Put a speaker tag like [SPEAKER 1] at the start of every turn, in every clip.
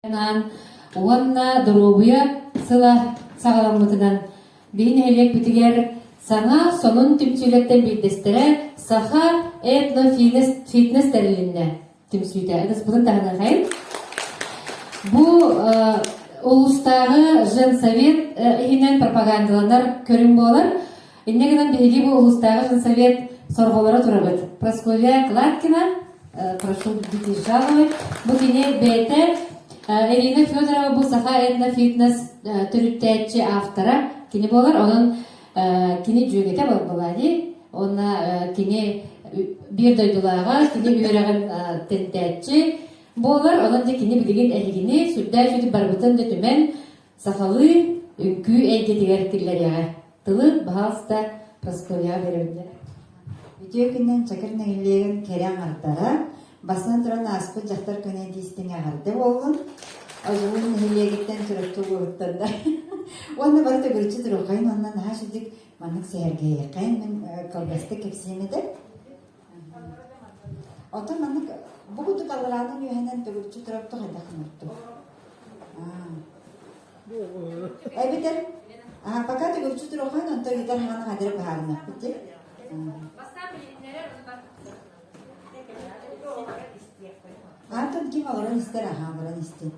[SPEAKER 1] Уанна дорогуя сыла сағаламытынан бейін әлек бітігер саңа сонун түмсүүлеттен билдестере саха этнофитнес тәрілінне түмсүйді. Әдіс бұтын тағына қайын. Бұл улустағы женсовет ихинен пропагандаланар көрін болар. Иннегінен бейгі бұл улустағы женсовет сорғолары тұрабыд. Прасковья Глаткина, прошу бити жаловать, бұл кене бәйті Ирина Федорова бұл саха этнофитнес түріттәтші автора кені болар. Оның кені жүгете болады. Оны кені бір дойдылаға, кені үөрэттэ тентәтші болар. Оның де кені білеген әлігіне сүрдәй жүді барбытын да түмен сахалы үнкі әйгетігер кілер яға. Тылы бағалыста Прасковья беремдер.
[SPEAKER 2] Видео күннен Чакырга илеген керен артара басынан тұран аспы жақтар көне дейістен ағарды болғын. Ажылын хилегеттен түрікті ғұрыттанда. Онда барыда көрітші тұру қайын, оннан аға жүдік манық сәрге еқайын, мен колбасты кепсемеді. Ота манық бұғыды қалыраның үйәнен түрікші тұрапты қайда қымыртты. Әбетер, пока түрікші тұру қайын, онтар етер ғаны қадыры бағарына. Бітті? Антон ким алырын істер, аға алырын істер.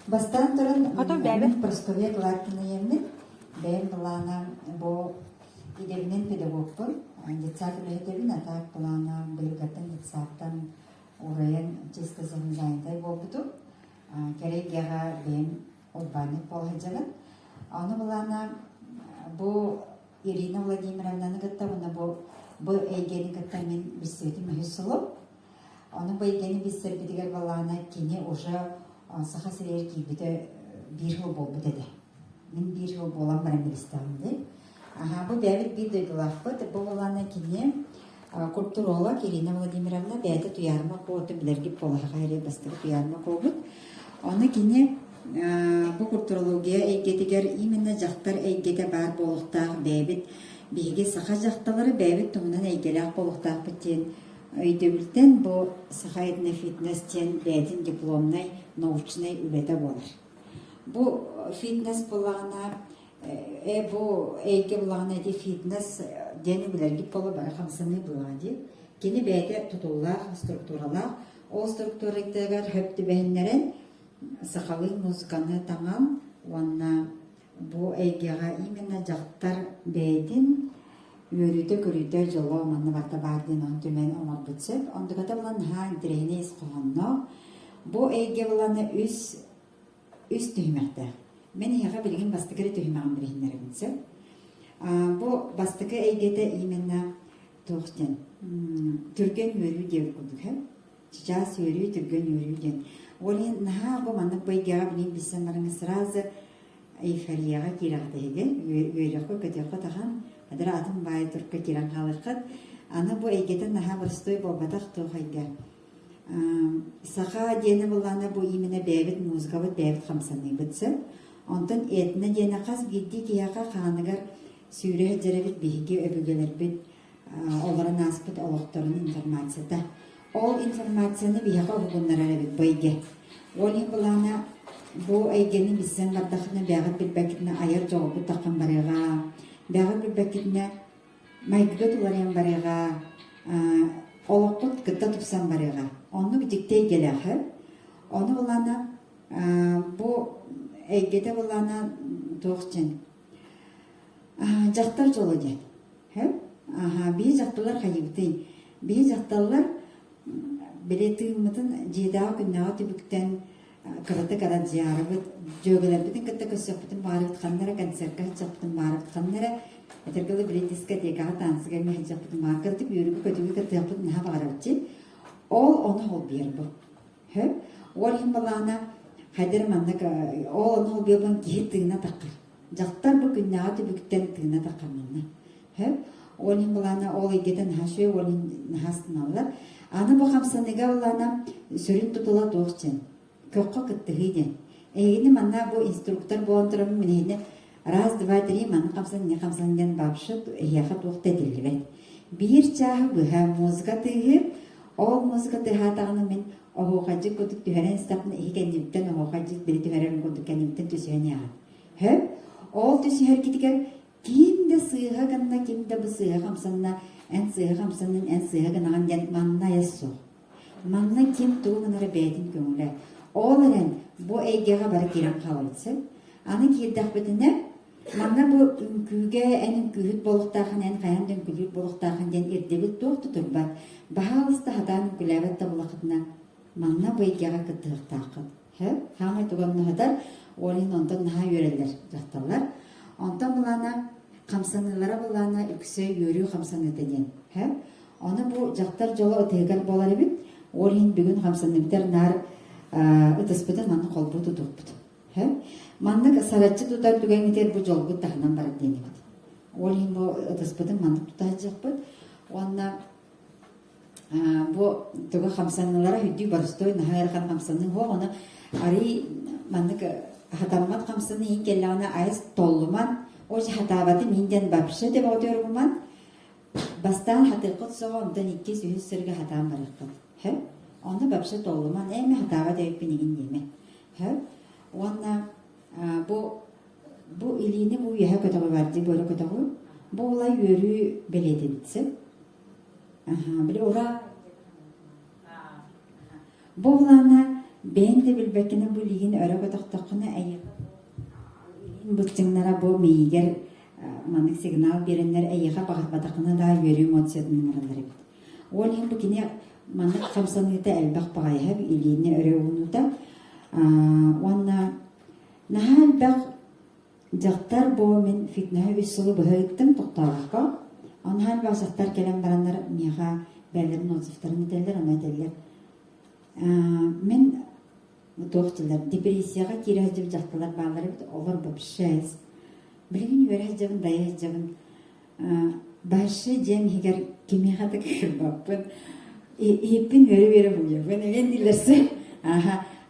[SPEAKER 2] Бастан тұрын Прасковья Глаткина емін, бәйім бұлана бұл идегінен педагогпын. Детсак үлетебін, атақ бұлана бұлғаттан детсақтан урайын честі зайындай болбыду. Керек яға бәйім ұлбаны болғанжағын. Оны бұлана бұл Ирина Владимировнаны ғытта, оны бұл әйгені ғытта мен бісветім үйсілі. Оны бұл әйгені бісер бідігер бұлана кені ұжа сақа сірер кейбіді бір жыл болбыды де. Мен бір жыл болам барам білістағымды. Бұл бәвіт бір дөйділақпы, бұл оланы кене культуролог Ирина Владимировна бәді туярма қоғыты білерге полаға әрі бастығы туярма қоғыт. Оны кене бұл культурология әйгетігер именно жақтар әйгеті бар болықтағы бәвіт бейге сақа жақталары бәвіт тұңынан әйгелек болықтағы біттен өйдөбілтен бұл сақа этнофитнестен бәдін дипломнай научнай үлеті болар. Бұл фитнес болағына bu eyge bulağına de fitness deni bilergi pola bara hamsını buladı. Kini beyde tutullar, strukturalar. O strukturikteler hepti behenlerin sakalı muzikanı tamam. Ona bu eygega imena jaktar beydin yürüde görüde jolu manna barda bardin on tümen ona butsep. Onda kata bulan ha direyne isqohanno. Bu eyge bulağına üst tühmekte. Мен яға білген бастықыры түймаған бірейінлерімізі. Бұл бастықы әйгеті именно тоқтен. Түрген өрі деуір күлдік. Жас өрі, түрген өрі ден. Олен наға бұл маңық байгаға білген бісен барыңыз сразу эйфорияға керағды еген. Өрі қой көтеқі таған. Адыр атын бай түркі керан қалыққыд. Аны бұл әйгеті наға бірстой болбатақ тоқайға. Сақа дені болғаны бұл именно бәйбіт музыға бұд бәйбіт қамсаны бұдсы. Онтан этне дені қаз гидди кияқа қанығар сүйре жәребет бейге өбігелер бет оларын аспыт олықтарын информацияда. Ол информацияны бейға бұғынлар әребет байге. Ол ең бұлана бұл әйгені бісен бардақына бәғыт білбәкетіне айыр жоғы таққан барыға, бәғыт білбәкетіне майгыға тұларен барыға, олықпыт күтті тұпсан барыға. Оны бүдіктей келәқі. Оны бұлана бұл әйгеті болана тоқчен. Жақтар жолы ден. Бей жақталар қайыбытын. Бей жақталар білеті ұмытын жедағы күннаға түбіктен қырыты қарат жарыбыт. Жөгілер бітін күтті көсек бұтын барып тұқанлары, концертқа хетсек бұтын барып тұқанлары. Әтіргілі білетеске текаға таңсыға ме хетсек бұтын барып кіртіп, үйірігі көтігі кіртіғ бұтын наға бағар өтчен. Ол оны ол бер бұл. Ол ең болана Хайдар маннак ол оны белбан киһи тыына таққар. Жақтар бұл күннаға түбіктен тыына таққар манна. Ол ең болана ол егетен хашуе ол ең хастын алылар. Аны бу хамсаныга улана сүрүн тутула доохчен. Көккө кыттыгыйден. Эйни манна бу инструктор болонтором менени раз, два, три маны хамсанген бапшыт яха туохта дилбет. Бир чахы быха музыка тыгы, ол музыка тыгатаганы мен оғуқаджы көтік түхәрен стапны ихикендиптен оғуқаджы бiri түхәрен көтік кәнімттен түсіген яғын. Хөп, ол түсігер кетігер кимде сыйға гынна, кимде бұл сыйға қамсанна, ән сыйға қамсанның ән сыйға гынаған ден манна яссу. Манна ким туғынары бәйтін көңілі. Ол әрен бұл әйгеға бары керен қалайцы. Аны кердақ бітіне, манна бұл үңкіге әнін күйіт болуқтағын, ән қаяндың күліт болуқтағын ден ердебіт тоқты тұрбар. Бағалысты хатанын күләбетті болақытына манна бұл әйгеға кыттығықтақын. Хамай туғанны хадар, олин онтан наға үйрелер жақталар. Онтан бұлана қамсанылара бұлана үксе үйрі қамсаныденен. Оны бұл жақтар жолы өтегер болар ебін, олин бүгін қамсаныбдар нар ұтыспыдың манны қолбу тұтуқпыды. Манны саратчы тұтар түгенетер бұл жолғы тағынан барып денебід. Олин бұл ұтыспыдың манны тұтар жақпыд. Онна бұл түгі қамсанылара хүдді барыстой наға ерхан қамсанның хоқ, оны ари манны хатаммат қамсаны ең келі ана айыз толлыман, ожи хатабаты минден бапшы деп өтер бұман, бастан хатыққыт соға ондан 200 сіргі хатам барыққыт. Оны бапшы толлыман, әмі хатаба деп бенеген деме. Онна бұл илini бұл еға көтіғі барды, бөрі көтіғі, бұл олай өрі беледі бітсі. Білі ұра бұл олана бен де білбәкіне бұл егін өрі көтіқтақына әйіға бұттыңнара бұл мейгер манық сигнал беренлер әйіға бағыт батақына да өрі мөтсетінің ұралары бет. Ол ең бүкіне манық қамсаныйты әлбәқ бағайға илini өрі ұнуда. Онна наға әлбәқ жақтар бұл мен фитнәі үссілі бұғайыттым тоқтағыққа. Онна әлбәқ жақтар кәлем баранлар меға бәлерін отзыфтарын етелер, оны етелер. Мен тоқтылар депрессияға керез деп жақтылар бағалары бет, олар бұл шәз. Білген өрәз жабын, даяз жабын. Башы жем егер кемеғады көр баппын. Еппін өрі бұйы. Мен дилерсі.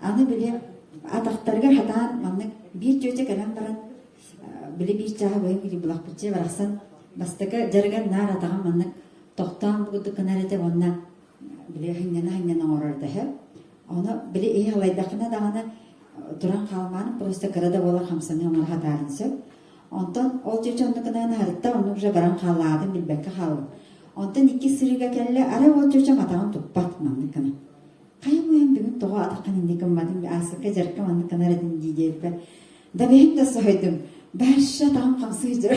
[SPEAKER 2] Аны біле атақтарға хатан манны bir жөте кәлем баран. Біле bir чаға бойын келі бұлақ бұтче барақсан. Бастығы жарған нар атаған манны тоқтан бұғыды кінар ете онна біле хыңнена орарды. Оны біле ей алайдақына дағаны тұран қалманын просто қырада болар қамсаны оңар хатарын сөп. Онтан ол жөте онны кінағына харытта онны ұжа баран қаладың білбәкке қалым. Онтан 2 сырыға кәлі ара ол жөте матағын тұппат манны кіні. Қайым өйін бүгін тоға атаққан ендекім бадым, асыққа жарқы манны кінар едін дейдейбі. Да бәйім да сұхайдым, бәрші атағын қамсы жүр,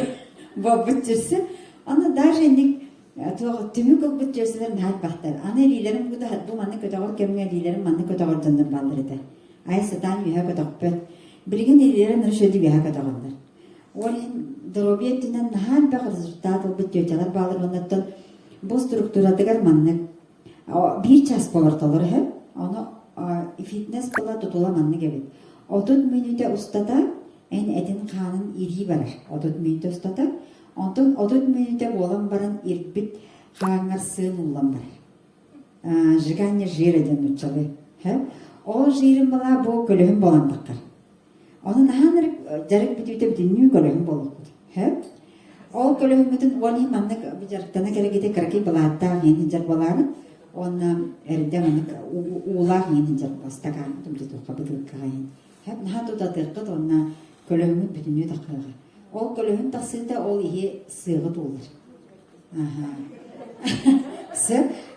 [SPEAKER 2] бабыт жүрсі. Оны даже ендек түмі көк бұт жүрсілерін әл бақтар. Аны әлейлерім бұл манны көтағыр кәмің әлейлерім манны көтағыр жындар балыр еді. Ай сатан үйе көтақ бөт. Білген әлейлерін нұршөді үйе көтағырдар. Ол дробиеттінен әл бақ результат ол бұт өтелер балыр. Онаттан бұл структурадығар манны bir час болар толыр. Оны фитнес бола тұтыла манны кәбет. 30 минуте ұстата ән әдін қанын ири барар. 30 минуте ұстата. Онтын 30 минуте болан баран ирбит қаңар сыын ұлан бар. Жығаны жир әден ұтчалы. Ол жирін бала бұл көлігін боландыққар. Оны нағаныр жарық бітуіте бүтіннің көлігін болуқпыд. Ол көлігін бүтін оны маннық жарықтана кәрегеде кіркі балаттағы ені жар балағын. Оны әрінде маннық ұлақ ені жар бастаған. Түмді тұққа бұдылыққағайын. Наға тұтатыққыд онына көлігін бүтінні таққыға. Ол көлігін тақсыда ол ие сығы толыр.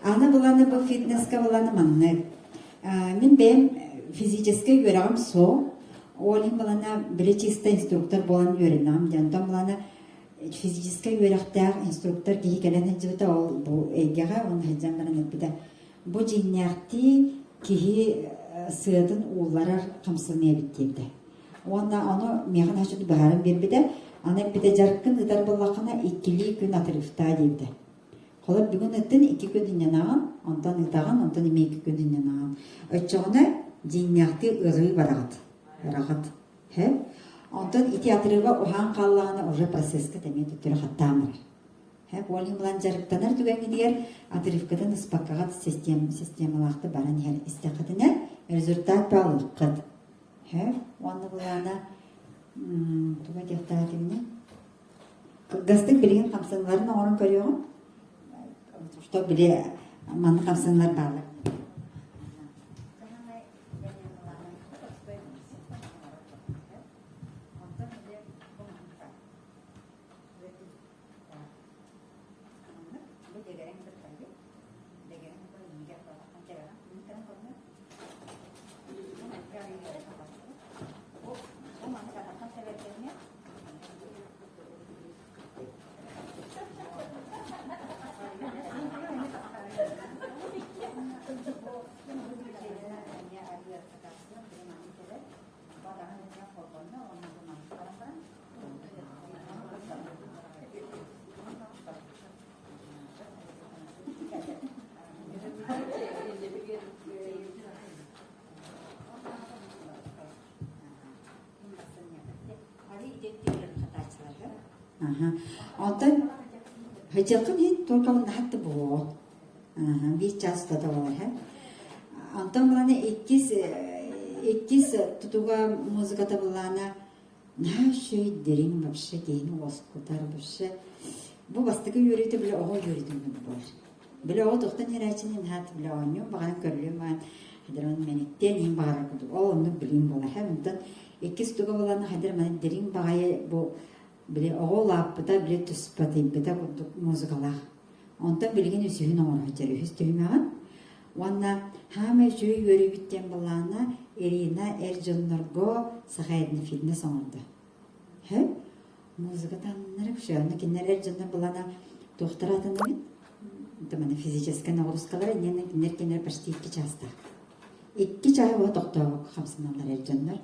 [SPEAKER 2] Аны бұланы бұл фитнеске бұланы манны. Мен бәйім физическе өрағым со. Олин бұлана біле чиста инструктор болан өрінам. Жантан бұлана физическе өрақтақ инструктор кейі кәләнен жібіті ол бұл әйгеға, оны хаджан баран өпіді. Бұл жинняқты кейі сыдын ұларар қамсылыне біттейді. Оны меғын ашуды бағарын бербіді. Аны біде жарқын ұдар болақына 2 күн атырыфта дейді. Қолып бүгін өттін 2 күн дүнен ағын, онтан ұтаған, онтан 2 күн дүнен ағын. Өтчоғына жинняқты ұғы барағыд. Онтан ити атырыға ұған қалағына ұжы процескі тәмен түттірі қаттамыр. Олин булан жарыктанар түгәнгидер отрывкадан испаккагат системалакты баран хәл истәкатына результат балыккыт. Онны булана туга дефтатымны. Гастык билген камсанларын орын көрөйгөн. Что биле ман камсанлар барлык. Ondan hıcakın hiç torkalın hattı bu. Bir çasta da var. Ondan bana ikiz tutuğa müzikata bulana ne şey derin bir şey değil, vaskutar bir şey. Bu bastıkı yürüdü bile o yürüdü mü var. Bile o doktan heracının hat bile oynuyor. Bakalım görülüyor ben. Hadiran menekten in bağıra kudu. O onu bileyim bana. Hem ondan ikiz tutuğa bulana hadiran derin bağıya bu bile oğlapıda bile tüspatayım bile müzikalar. Ondan bilgin üsühün oğlacları üstüyümağın. Ondan hama şu yürü bitten bulana Irina Ercanlargo sahayedini fitness oldu. He? Müzika tanınır bir şey. Onu kinler Ercanlar bulana doktora tanımın. Tamam, fizическая нагрузкалар кинер почти 2 часта. 2 чай o doktora kamsınlar Ercanlar.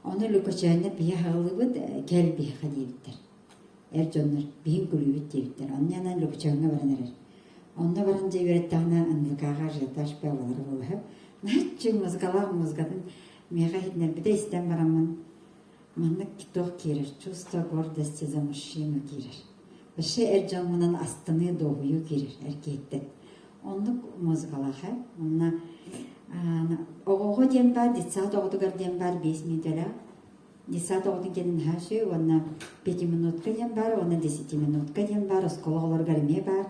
[SPEAKER 2] Onu lükaçayına bir hağlıbıd kel bir hadiyettir. Ercanlar bir kulübüt deyittir. Onun yanına lükaçayına varanır. Onda varınca üöрэттэ anlıkağa jataş bağlar olur. Naççı mızgadan мега хитнер bir de istem varamın. Manlık kitok girer. Чувство гордости за мужчину girer. Ve şey Ercan'ın astını doğuyu girer erkekte. Onluk mızgalağa. Onunla oğu diyen var, ditsat oğudugar diyen var 5 minutla. Ditsat oğudun gelin her şey. Ona 5 minutka diyen var, ona 10 minutka diyen var. Oskolalar garmeye var.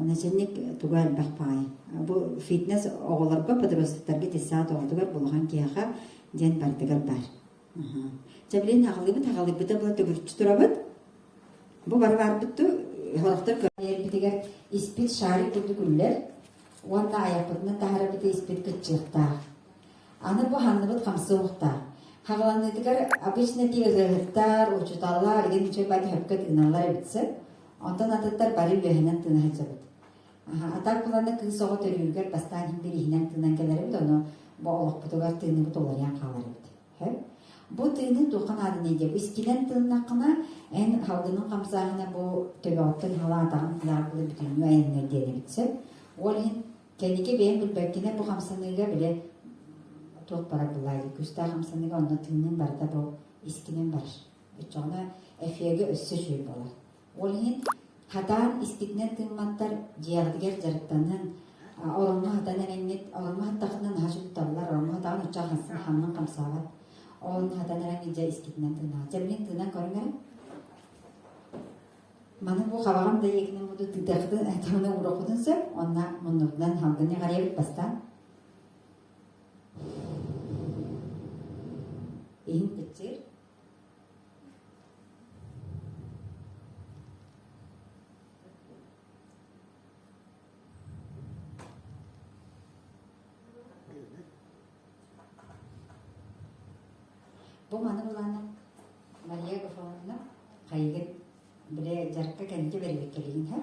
[SPEAKER 2] Ona cennik tugal bakpayı. Bu fitness oğularga padrostuklarga ditsat oğudugar bulağan kiyağa diyen bardıgar var. Çabileyin hağılıbı da bula tügürçü turabıd. Bu var bütü halaktır köyleridir. İspit şari kurdu güller. Onda ayaklarına tahara bir de ispit küçükta. Anı bu hanlıbıd kamsıqta. Hağlanıdıgar abişne tiyazırlar, uçutallar, gen çöp aydı höpket inanlar bitse. Ondan atıtlar bari vehinen tına hecabıd. Atak bulanı kız soğut örüyürger bastan himbiri hinen tınan geleri bid onu bu oluk budugar tığını bud olarayan kalar bid. Bu tığını tuğan adı neydi? İskinen tığın hakkına en halgının kamsağına bu töbeottun hala atağın largılı bütünlüğü ayınlar diye bitse. Olin kendike beğen bilbekkine bu kamsanlığa bile tuğut para bulaydı. Küstağ kamsanlığa onda tığının var da bu iskinen var. Çoğuna efiyege össü şuy bolar. Olin hatan iskinen tığmantar ciyağdıger jarıktanın orunma hatan erenget, orunma hattağından hacı tutarlar, orunma hatan uçağı hansın hamın kamsağı. Onun hatan erengetce iskinen tığına. Cemilin tığından korungar. Mana bu xabağım da yekinin budu tıdaqdı tamına uğraqudunsa, ona munurdan hamgını qarayabit bastan. Eğim geçir. Bu mana bulanı Maria Gafavan'la kayıgın bile jarka kendi vermek gelin ha.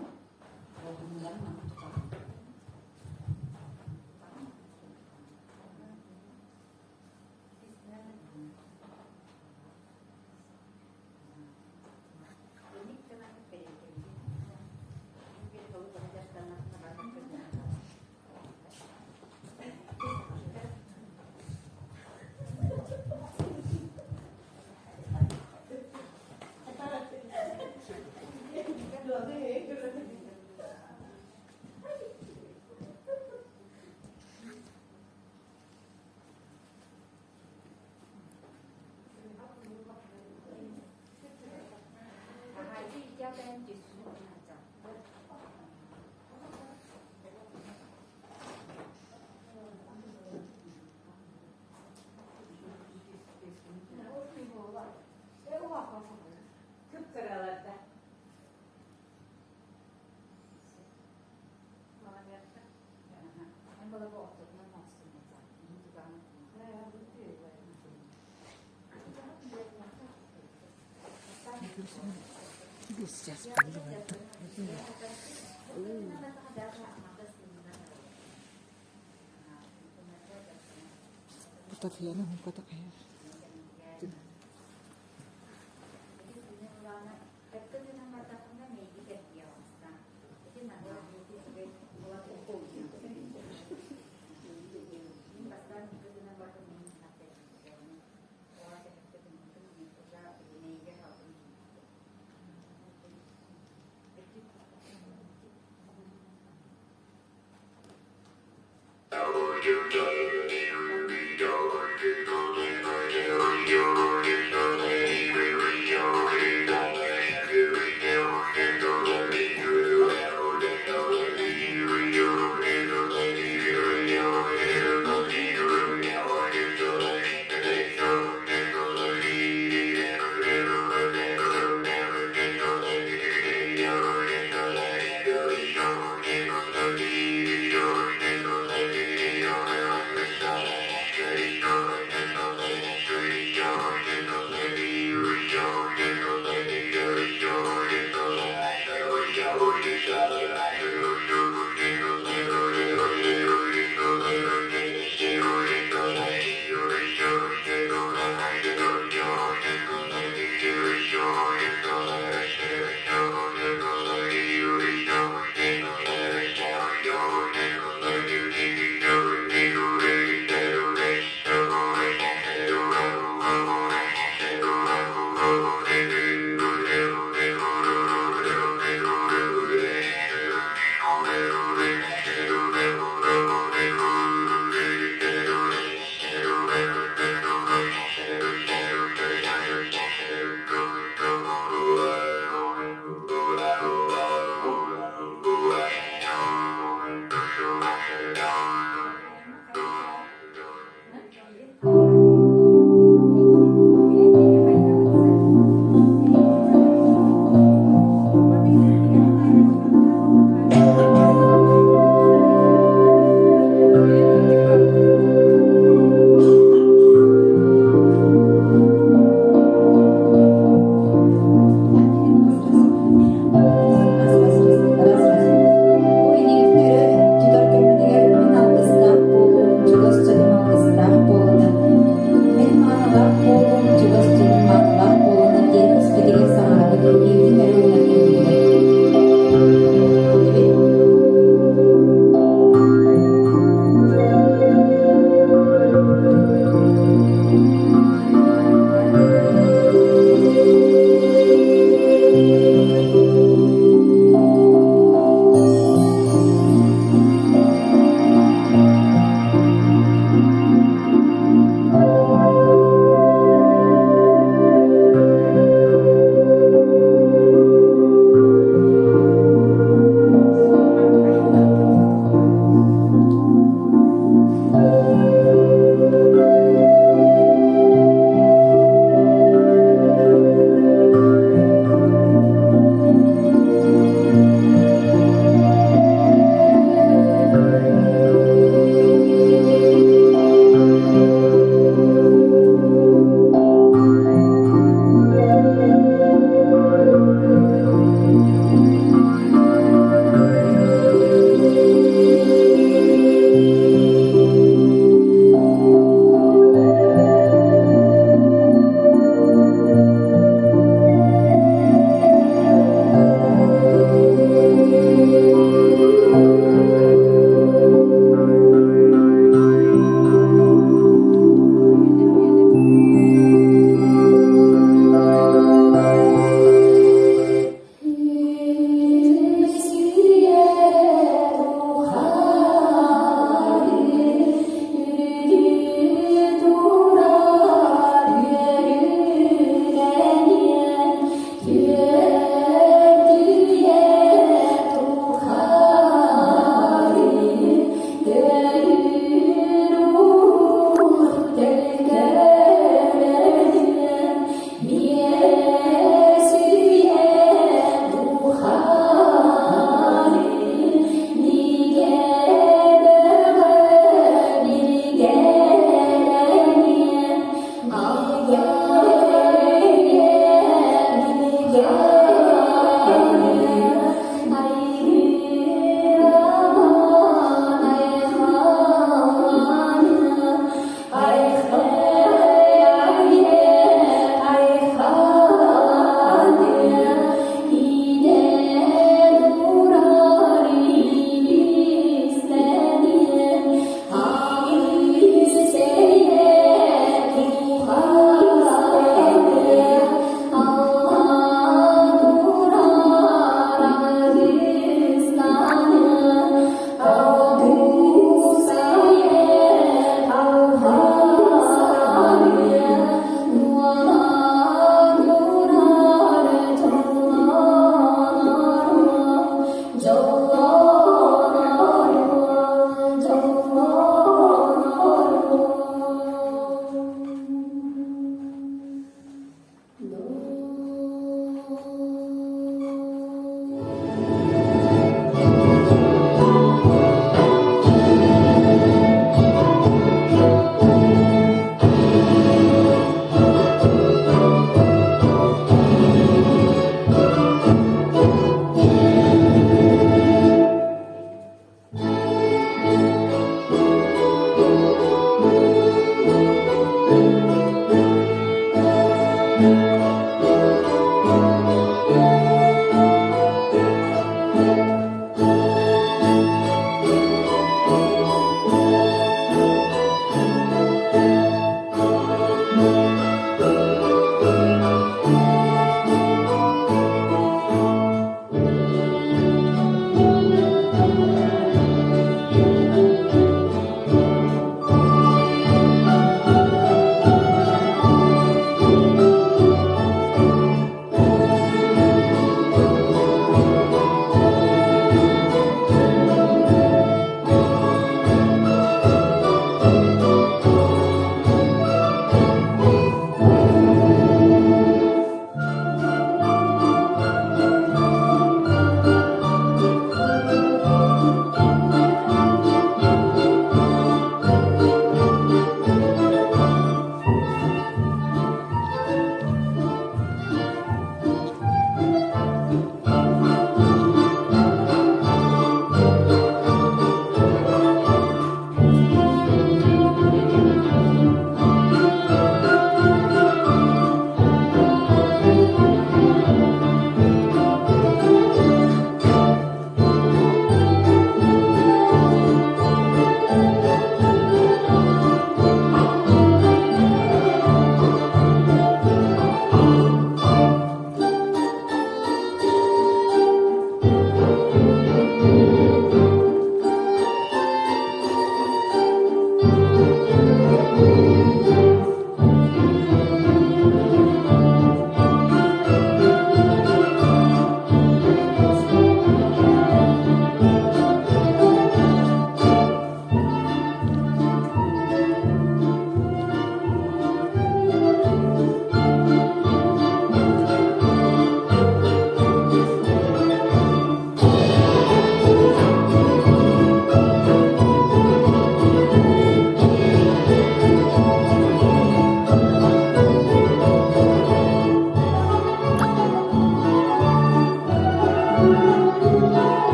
[SPEAKER 3] Сейчас поливаю. Kata kaya na, kata kaya.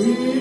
[SPEAKER 4] Sağ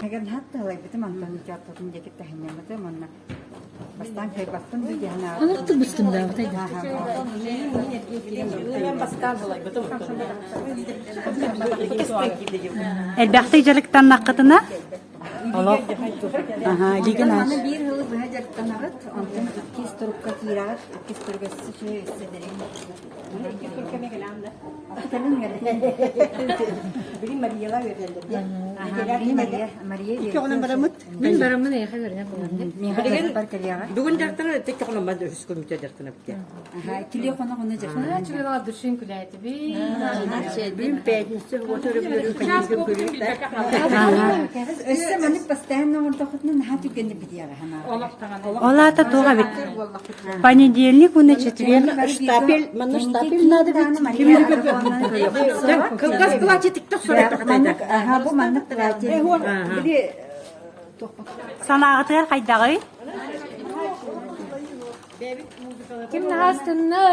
[SPEAKER 2] Agar hatta lagi itu mantan jatuh menjadi tahannya betul mana. Bastan kayak bastan tuh jangan.
[SPEAKER 1] Onu tuh bustun da batay.
[SPEAKER 4] Elbette icalıktan nakıtına. Allah. Aha, ligin aç.
[SPEAKER 2] Mana bir hılı bhajar kanarat, ondan kis turukka kirat, kis turukka şey istederim. Kis turukka ne gelamda? Atanın geldi. Biri Maria'la verildi. Biri Maria. İki onun baramut.
[SPEAKER 1] Ben baramı ne kadar ya bu?
[SPEAKER 2] Mihar parkeliyaga.
[SPEAKER 5] Бүгін жақтыры тек қоным бады үш көмітер жақтыры біткен.
[SPEAKER 2] Aha, kiliyo konu konu jar.
[SPEAKER 1] Ha çuvala düşün kulaydı bi.
[SPEAKER 5] Білім пәйтінісі отырып жүріп
[SPEAKER 2] Össe manık pastayan orada kutun hati gönlü bidiyaga hana.
[SPEAKER 4] Ola da toga bit. Понедельник, уны четверг.
[SPEAKER 5] Штапел, мана штапел надо бит. Кылгас платье тіктік сұрай тоқтайды.
[SPEAKER 2] Aha, bu manık plati. Biri
[SPEAKER 4] Sana atır kaydağı.
[SPEAKER 1] Kim hastın ne?